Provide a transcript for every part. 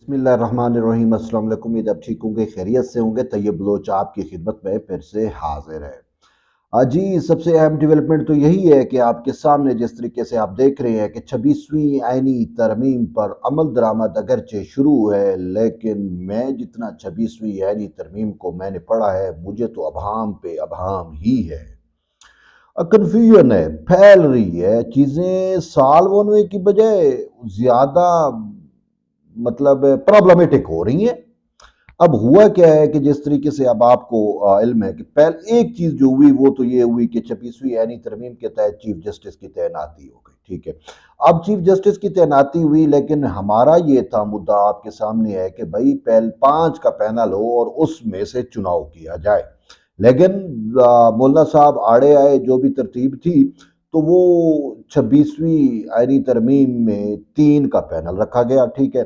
بسم اللہ الرحمن الرحیم۔ السلام علیکم، امید آپ ٹھیک ہوں گے، خیریت سے ہوں گے۔ طیب بلوچ آپ کی خدمت میں پھر سے حاضر ہے۔ جی، سب سے اہم ڈیولپمنٹ تو یہی ہے کہ آپ کے سامنے جس طریقے سے آپ دیکھ رہے ہیں کہ 26ویں آئینی ترمیم پر عمل درآمد اگرچہ شروع ہے، لیکن میں جتنا 26ویں آئینی ترمیم کو میں نے پڑھا ہے، مجھے تو ابہام پہ ابہام ہی ہے۔ کنفیوژن ہے، پھیل رہی ہے چیزیں، سالو ہونے کی بجائے زیادہ پرابلمیٹک ہو رہی ہیں۔ اب ہوا کیا ہے کہ جس طریقے سے اب آپ کو علم ہے کہ پہلے ایک چیز جو ہوئی وہ تو یہ ہوئی کہ 26ویں آئینی ترمیم کے تحت چیف جسٹس کی تعیناتی ہو گئی، ٹھیک ہے۔ اب چیف جسٹس کی تعیناتی ہوئی، لیکن ہمارا یہ تھا مدعا آپ کے سامنے ہے کہ بھائی 5 کا پینل ہو اور اس میں سے چناؤ کیا جائے، لیکن مولانا صاحب آڑے آئے، جو بھی ترتیب تھی تو وہ 26ویں آئینی ترمیم میں 3 کا پینل رکھا گیا، ٹھیک ہے۔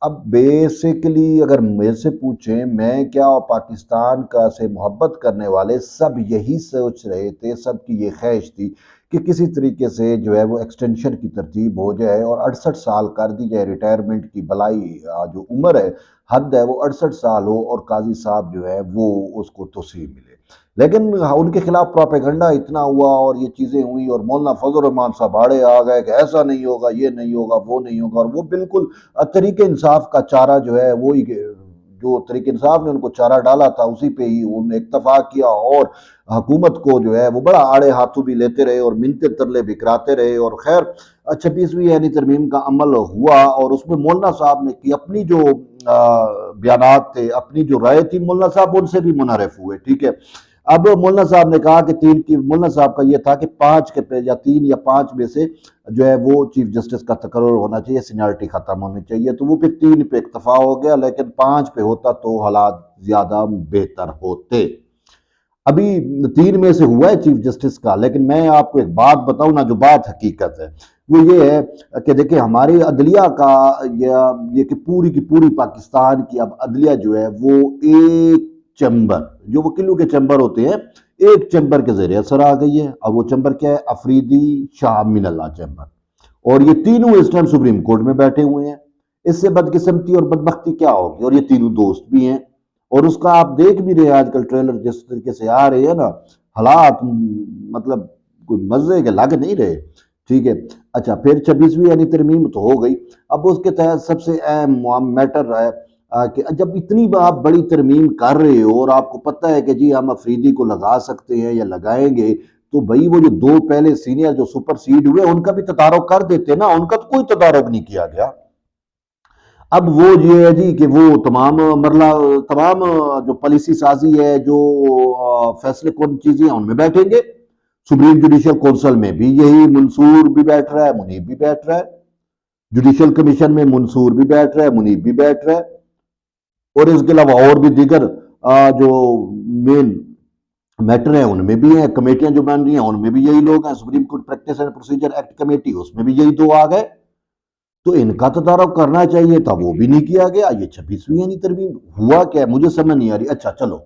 اب بیسیکلی اگر مجھ سے پوچھیں، میں کیا اور پاکستان کا سے محبت کرنے والے سب یہی سوچ رہے تھے، سب کی یہ خواہش تھی کہ کسی طریقے سے جو ہے وہ ایکسٹینشن کی ترتیب ہو جائے اور 68 سال کر دی جائے، ریٹائرمنٹ کی بلائی جو عمر ہے، حد ہے، وہ 68 سال ہو اور قاضی صاحب جو ہے وہ اس کو توسیع ملے۔ لیکن ان کے خلاف پروپیگنڈا اتنا ہوا اور یہ چیزیں ہوئی، اور مولانا فضل الرحمان صاحب آڑے آ گئے کہ ایسا نہیں ہوگا، یہ نہیں ہوگا، وہ نہیں ہوگا، اور وہ بالکل طریق انصاف کا چارہ جو ہے وہی جو طریق انصاف نے ان کو چارہ ڈالا تھا اسی پہ ہی انہوں نے اکتفا کیا، اور حکومت کو جو ہے وہ بڑا آڑے ہاتھوں بھی لیتے رہے اور منتے ترلے بھی کراتے رہے۔ اور خیر 26ویں یعنی ترمیم کا عمل ہوا، اور اس میں مولانا صاحب نے کی اپنی جو بیانات تھے، اپنی جو رائے تھی، مولانا صاحب ان سے بھی منحرف ہوئے، ٹھیک ہے۔ اب مولانا صاحب نے کہا کہ 3 کی، مولانا صاحب کا یہ تھا کہ 5 کے پہ یا 3 یا 5 میں سے جو ہے وہ چیف جسٹس کا تقرر ہونا چاہیے، سینیارٹی ختم ہونی چاہیے، تو وہ پھر 3 پہ اکتفا ہو گیا، لیکن 5 پہ ہوتا تو حالات زیادہ بہتر ہوتے۔ ابھی 3 میں سے ہوا ہے چیف جسٹس کا، لیکن میں آپ کو ایک بات بتاؤں نا، جو بات حقیقت ہے وہ یہ ہے کہ دیکھیں ہماری عدلیہ کا یہ کہ پوری کی پوری پاکستان کی اب عدلیہ جو ہے وہ ایک چیمبر، جو وکیلوں کے چیمبر ہوتے ہیں، ایک چیمبر کے زیر اثر آ گئی ہے۔ اب وہ چیمبر کیا ہے؟ افریدی، شاہ امین اللہ چیمبر، اور یہ تینوں اس ٹائم سپریم کورٹ میں بیٹھے ہوئے ہیں۔ اس سے بدقسمتی اور بدبختی کیا ہوگی؟ اور یہ تینوں دوست بھی ہیں، اور اس کا آپ دیکھ بھی رہے ہیں آج کل ٹریلر جس طریقے سے آ رہے ہیں نا، حالات مطلب کوئی مزے کے لگ نہیں رہے، ٹھیک ہے۔ اچھا، پھر 26ویں یعنی ترمیم تو ہو گئی۔ اب اس کے تحت سب سے اہم میٹر ہے کہ جب اتنی آپ بڑی ترمیم کر رہے ہو اور آپ کو پتہ ہے کہ جی ہم افریدی کو لگا سکتے ہیں یا لگائیں گے، تو بھائی وہ جو 2 پہلے سینئر جو سپر سیڈ ہوئے ان کا بھی تدارک کر دیتے نا، ان کا تو کوئی تدارک نہیں کیا گیا۔ اب وہ یہ ہے جی کہ وہ تمام جو پالیسی سازی ہے، جو فیصلے کون چیزیں ہیں، ان میں بیٹھیں گے۔ سپریم جوڈیشل کونسل میں بھی یہی منصور بھی بیٹھ رہا ہے، منیب بھی بیٹھ رہا ہے۔ جوڈیشل کمیشن میں منصور بھی بیٹھ رہا ہے، منیب بھی بیٹھ رہا ہے، اور اس کے علاوہ اور بھی دیگر جو مین میٹر ہیں ان میں بھی ہیں، کمیٹیاں جو بن رہی ہیں ان میں بھی یہی لوگ ہیں۔ Supreme court practice and procedure act committee, اس میں بھی یہی 2 آ گئے، تو ان کا تدارک کرنا چاہیے تھا، وہ بھی نہیں کیا گیا۔ یہ 26ویں یعنی ترمیم ہوا کیا ہے مجھے سمجھ نہیں آ رہی۔ اچھا چلو،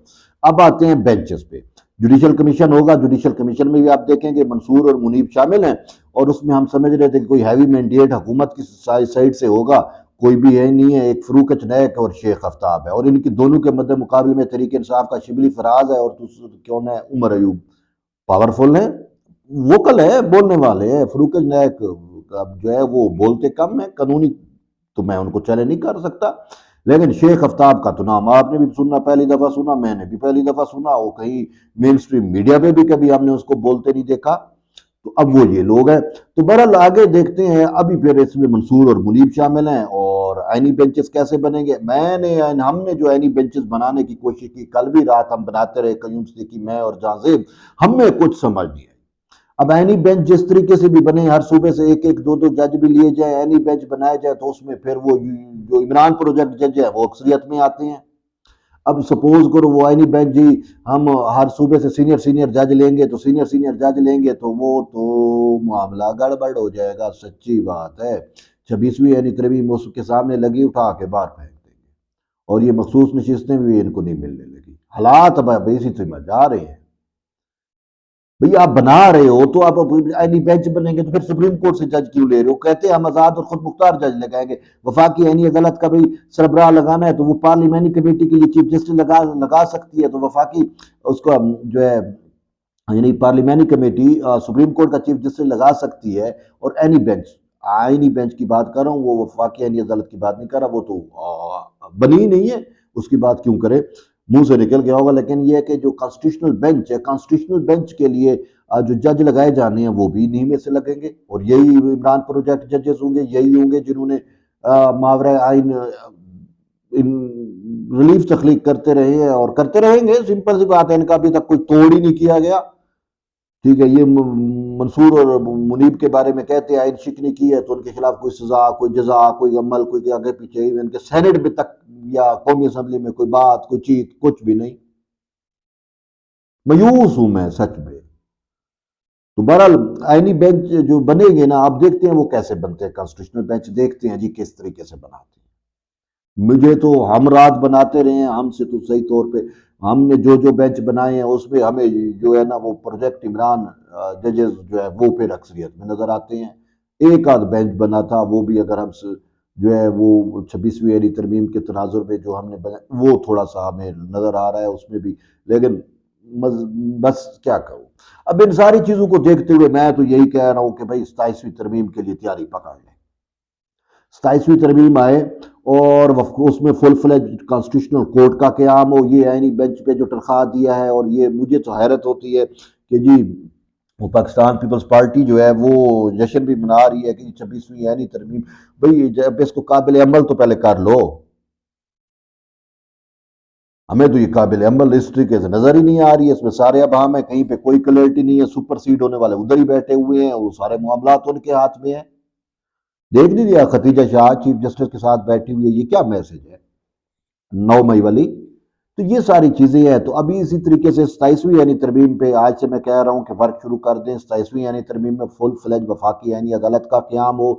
اب آتے ہیں بینچز پہ۔ جوڈیشل کمیشن ہوگا، جوڈیشل کمیشن میں بھی آپ دیکھیں گے منصور اور منیب شامل ہیں، اور اس میں ہم سمجھ رہے تھے کہ کوئی ہیوی مینڈیٹ حکومت کی سائڈ سے ہوگا، کوئی بھی ہے نہیں ہے، ایک فروق چنیک اور شیخ آفتاب ہے، اور ان کی دونوں کے مد مقابل میں تحریک انصاف کا شبلی فراز ہے، اور کون ہے؟ عمر ایوب، پاورفل ہیں، ووکل ہے، بولنے والے ہیں۔ فروق چنیک جو ہے وہ بولتے کم ہیں، قانونی تو میں ان کو چیلنج نہیں کر سکتا، لیکن شیخ آفتاب کا تو نام آپ نے بھی سننا، پہلی دفعہ سنا، میں نے بھی پہلی دفعہ سنا، وہ کہیں مین سٹریم میڈیا پہ بھی کبھی ہم نے اس کو بولتے نہیں دیکھا۔ تو اب وہ یہ لوگ ہیں، تو بہرحال آگے دیکھتے ہیں۔ ابھی پھر اس میں منصور اور منیب شامل ہیں، اور آئینی بینچز کیسے بنیں گے؟ ہم نے جو آئینی بینچز بنانے کی کوشش کی، کل بھی رات ہم بناتے رہے، قیوم صدیقی، میں اور جہاں زیب، ہم میں کچھ سمجھ نہیں آئی۔ اب آئینی بینچ جس طریقے سے بھی بنے، ہر صوبے سے ایک ایک 2 جج بھی لیے جائیں، آئینی بینچ بنایا جائے، تو اس میں پھر وہ جو عمران پروجیکٹ جج ہے وہ اکثریت میں آتے ہیں۔ اب سپوز کرو وہ آئینی بینچ جی ہم ہر صوبے سے سینئر جج لیں گے، تو سینئر جج لیں گے تو وہ تو معاملہ گڑبڑ ہو جائے گا، سچی بات ہے۔ 26ویں یعنی ترمیم اس کے سامنے لگی، اٹھا کے باہر پھینک دیں گے، اور یہ مخصوص نشستیں بھی ان کو نہیں ملنے لگی۔ حالات اب اسی سے جا رہے ہیں۔ بھئی آپ بنا رہے ہو تو آپ آئینی بینچ بنیں گے تو پھر سپریم کورٹ سے جج کیوں لے رہے ہو؟ کہتے ہیں ہم آزاد اور خود مختار جج لگائیں گے. وفاقی آئینی عدالت کا بھئی سربراہ لگانا ہے تو وہ پارلیمانی کمیٹی کے لیے چیف جسٹس لگا سکتی ہے. تو وفاقی اس کا جو ہے یعنی پارلیمانی کمیٹی سپریم کورٹ کا چیف جسٹس لگا سکتی ہے. اور اینی بینچ، آئینی بینچ کی بات کر رہا ہوں، وہ وفاقی آئینی عدالت کی بات نہیں کر رہا، وہ تو بنی ہی نہیں ہے، اس کی بات کیوں کرے، منہ سے نکل گیا ہوگا. لیکن یہ ہے کہ جو کانسٹیٹیوشنل بینچ ہے، کانسٹیٹیوشنل بینچ کے لیے جو جج لگائے جانے ہیں وہ بھی انہی میں سے لگیں گے. اور یہی عمران پروجیکٹ ججز ہوں گے، یہی ہوں گے جنہوں نے ماورائے آئین ریلیف تخلیق کرتے رہے ہیں اور کرتے رہیں گے. سمپل سی بات ہے، ان کا ابھی تک کوئی توڑ ہی نہیں کیا گیا. ٹھیک ہے، یہ منصور اور منیب کے بارے میں کہتے ہیں آئین شکنی کی ہے تو ان کے خلاف کوئی سزا، کوئی جزا، کوئی عمل، کوئی آگے پیچھے، ان کے سینٹ میں تک یا قومی اسمبلی میں کوئی بات، کوئی چیز، کچھ بھی نہیں. مایوس ہوں میں سچ میں. تو بہرحال آئینی بینچ جو بنے گے نا، آپ دیکھتے ہیں وہ کیسے بنتے ہیں. کانسٹیٹیوشنل بینچ دیکھتے ہیں جی کس طریقے سے بناتے ہیں. مجھے تو ہم رات بناتے رہے ہیں، ہم سے تو صحیح طور پہ ہم نے جو بینچ بنائے ہیں اس میں ہمیں جو ہے نا وہ پروجیکٹ عمران ججز جو ہے وہ پھر اکثریت میں نظر آتے ہیں. ایک آدھ بینچ بنا تھا، وہ بھی اگر ہم سے جو ہے وہ 26ویں یعنی ترمیم کے تناظر میں جو ہم نے بنا وہ تھوڑا سا ہمیں نظر آ رہا ہے اس میں بھی. لیکن بس کیا کہوں. اب ان ساری چیزوں کو دیکھتے ہوئے میں تو یہی کہہ رہا ہوں کہ بھائی 27ویں ترمیم کے لیے تیاری پکڑ لیں. 27ویں ترمیم آئے اور اس میں فل فلیج کانسٹیٹیوشنل کورٹ کا قیام ہو. یہ آئینی بینچ پہ جو تنخواہ دیا ہے، اور یہ مجھے تو حیرت ہوتی ہے کہ جی وہ پاکستان پیپلز پارٹی جو ہے وہ جشن بھی منا رہی ہے کہ 26ویں آئینی ترمیم. بھئی جب اس کو قابل عمل تو پہلے کر لو. ہمیں تو یہ قابل عمل اس طریقے سے نظر ہی نہیں آ رہی ہے. اس میں سارے ابہام ہیں، کہیں پہ کوئی کلیئرٹی نہیں ہے. سپر سیڈ ہونے والے ادھر ہی بیٹھے ہوئے ہیں، وہ سارے معاملات ان کے ہاتھ میں ہیں. دیکھ نہیں لیا ختیجہ شاہ چیف جسٹس کے ساتھ بیٹھی ہوئی ہے، یہ کیا میسج ہے 9 مئی والی. تو یہ ساری چیزیں ہیں. تو ابھی اسی طریقے سے 27ویں یعنی ترمیم پہ آج سے میں کہہ رہا ہوں کہ ورک شروع کر دیں. 27ویں یعنی ترمیم میں فل فلیج وفاقی یعنی عدالت کا قیام ہو.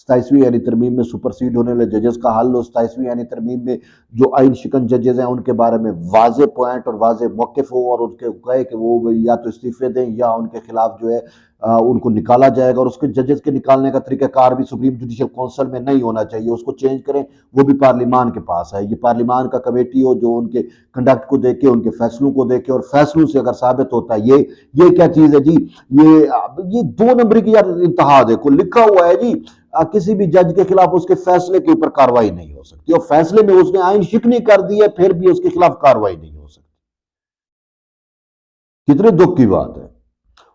27ویں یعنی ترمیم میں سپر سیڈ ہونے والے ججز کا حل ہو. 27ویں یعنی ترمیم میں جو آئین شکن ججز ہیں ان کے بارے میں واضح پوائنٹ اور واضح موقف ہو، اور ان کے کہے کہ وہ یا تو استعفے دیں یا ان کے خلاف جو ہے ان کو نکالا جائے گا. اور اس کے ججز کے نکالنے کا طریقہ کار بھی سپریم جوڈیشل کونسل میں نہیں ہونا چاہیے، اس کو چینج کریں. وہ بھی پارلیمان کے پاس ہے. یہ پارلیمان کا کمیٹی ہو جو ان کے کنڈکٹ کو دیکھے، ان کے فیصلوں کو دیکھے، اور فیصلوں سے اگر ثابت ہوتا ہے یہ کیا چیز ہے جی، یہ 2 نمبر کی یار انتہا. دیکھو لکھا ہوا ہے جی کسی بھی جج کے خلاف اس کے فیصلے کے اوپر کاروائی نہیں ہو سکتی، اور فیصلے میں اس نے آئین شکنی کر دی ہے پھر بھی اس کے خلاف کاروائی نہیں ہو سکتی. کتنے دکھ کی بات ہے.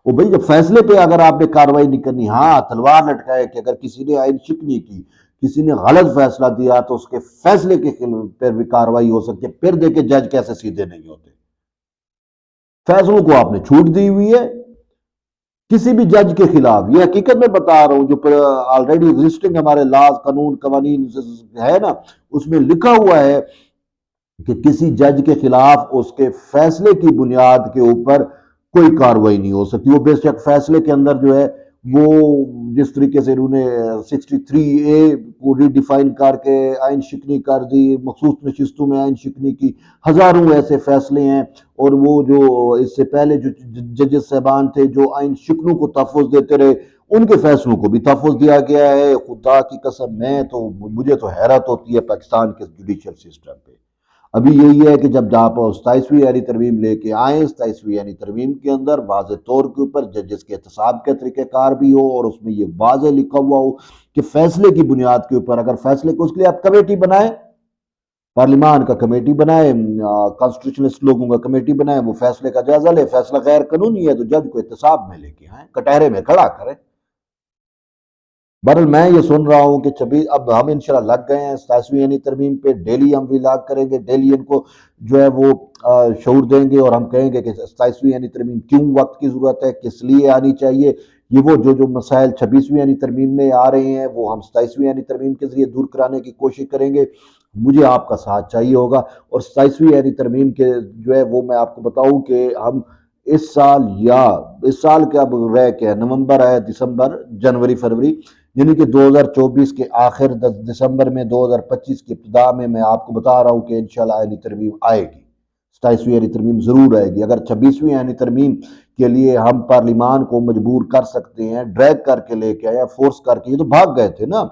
وہ بھائی جب فیصلے پہ اگر آپ نے کاروائی نہیں کرنی، ہاں تلوار لٹکائے کہ اگر کسی نے آئین شکنی کی، کسی نے غلط فیصلہ دیا تو اس کے فیصلے کے پر بھی کاروائی ہو سکتی ہے. پھر دیکھیں جج کیسے سیدھے نہیں ہوتے. فیصلوں کو آپ نے چھوٹ دی ہوئی ہے کسی بھی جج کے خلاف. یہ حقیقت میں بتا رہا ہوں، جو آلریڈی ایگزسٹنگ ہمارے لاز، قانون، قوانین ہے نا، اس میں لکھا ہوا ہے کہ کسی جج کے خلاف اس کے فیصلے کی بنیاد کے اوپر کوئی کاروائی نہیں ہو سکتی. وہ بے شک فیصلے کے اندر جو ہے وہ جس طریقے سے انہوں نے 63A کو ری ڈیفائن کر کے آئین شکنی کر دی، مخصوص نشستوں میں آئین شکنی کی، ہزاروں ایسے فیصلے ہیں. اور وہ جو اس سے پہلے جو ججز صاحبان تھے جو آئین شکنوں کو تحفظ دیتے رہے، ان کے فیصلوں کو بھی تحفظ دیا گیا ہے. خدا کی قسم مجھے تو حیرت ہوتی ہے پاکستان کے جوڈیشل سسٹم پہ. ابھی یہی ہے کہ جب آپ 27ویں یعنی ترمیم لے کے آئیں، 27ویں یعنی ترمیم کے اندر واضح طور کے اوپر ججز کے احتساب کے طریقہ کار بھی ہو، اور اس میں یہ واضح لکھا ہوا ہو کہ فیصلے کی بنیاد کے اوپر اگر فیصلے کو، اس کے لیے آپ کمیٹی بنائیں، پارلیمان کا کمیٹی بنائے، کانسٹیٹیوشنسٹ لوگوں کا کمیٹی بنائے، وہ فیصلے کا جائزہ لے. فیصلہ غیر قانونی ہے تو جج کو احتساب میں لے کے آئیں، کٹہرے میں کھڑا کریں. بہرحال میں یہ سن رہا ہوں کہ اب ہم انشاءاللہ لگ گئے ہیں 27ویں یعنی ترمیم پہ. ڈیلی ہم ولاگ کریں گے، ڈیلی ان کو جو ہے وہ شعور دیں گے، اور ہم کہیں گے کہ 27ویں یعنی ترمیم کیوں وقت کی ضرورت ہے، کس لیے آنی چاہیے. یہ وہ جو مسائل 26ویں یعنی ترمیم میں آ رہے ہیں وہ ہم 27ویں یعنی ترمیم کے ذریعے دور کرانے کی کوشش کریں گے. مجھے آپ کا ساتھ چاہیے ہوگا. اور 27ویں یعنی ترمیم کے جو ہے وہ میں آپ کو بتاؤں کہ ہم اس سال کے اب رہ کے نومبر ہے، دسمبر، جنوری، فروری، یعنی کہ 2024 کے آخر، دسمبر میں 2025 کی ابتدا میں آپ کو بتا رہا ہوں کہ انشاءاللہ آئینی ترمیم آئے گی. 27ویں آئینی ترمیم ضرور آئے گی۔ اگر 26ویں آئینی ترمیم کے لیے ہم پارلیمان کو مجبور کر سکتے ہیں، ڈریگ کر کے لے کے آئے، فورس کر کے، یہ تو بھاگ گئے تھے نا،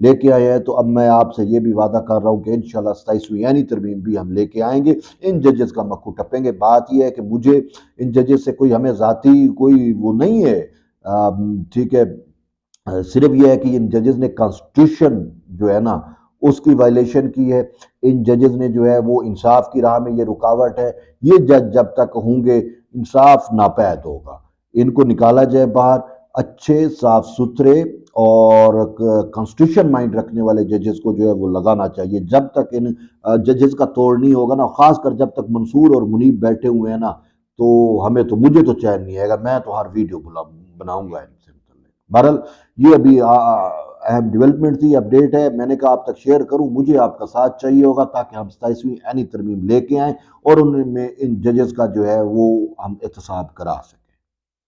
لے کے آئے ہیں، تو اب میں آپ سے یہ بھی وعدہ کر رہا ہوں کہ انشاءاللہ 27ویں آئینی ترمیم بھی ہم لے کے آئیں گے، ان ججز کا مکھو ٹپیں گے۔ بات یہ ہے کہ مجھے ان ججز سے کوئی ہمیں ذاتی کوئی وہ نہیں ہے، ٹھیک ہے، صرف یہ ہے کہ ان ججز نے کانسٹیٹیوشن جو ہے نا اس کی وائلیشن کی ہے، ان ججز نے جو ہے وہ انصاف کی راہ میں یہ رکاوٹ ہے، یہ جج جب تک ہوں گے انصاف ناپید ہوگا، ان کو نکالا جائے باہر، اچھے صاف ستھرے اور کانسٹیٹیوشن مائنڈ رکھنے والے ججز کو جو ہے وہ لگانا چاہیے۔ جب تک ان ججز کا توڑ نہیں ہوگا نا، خاص کر جب تک منصور اور منیب بیٹھے ہوئے ہیں نا، تو مجھے تو چین نہیں آئے گا، میں تو ہر ویڈیو بناؤں گا ان سے متعلق۔ بہرحال یہ ابھی اہم ڈیولپمنٹ تھی، اپڈیٹ ہے، میں نے کہا آپ تک شیئر کروں، مجھے آپ کا ساتھ چاہیے ہوگا تاکہ ہم 27ویں آئینی ترمیم لے کے آئیں اور ان میں ان ججز کا جو ہے وہ ہم احتساب کرا سکیں۔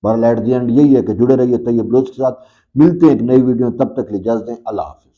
بہرحال ایٹ دی اینڈ یہی ہے کہ جڑے رہیے طیب بلوچ کے ساتھ، ملتے ہیں ایک نئی ویڈیو، تب تک کے لیے اجازت دیں، اللہ حافظ۔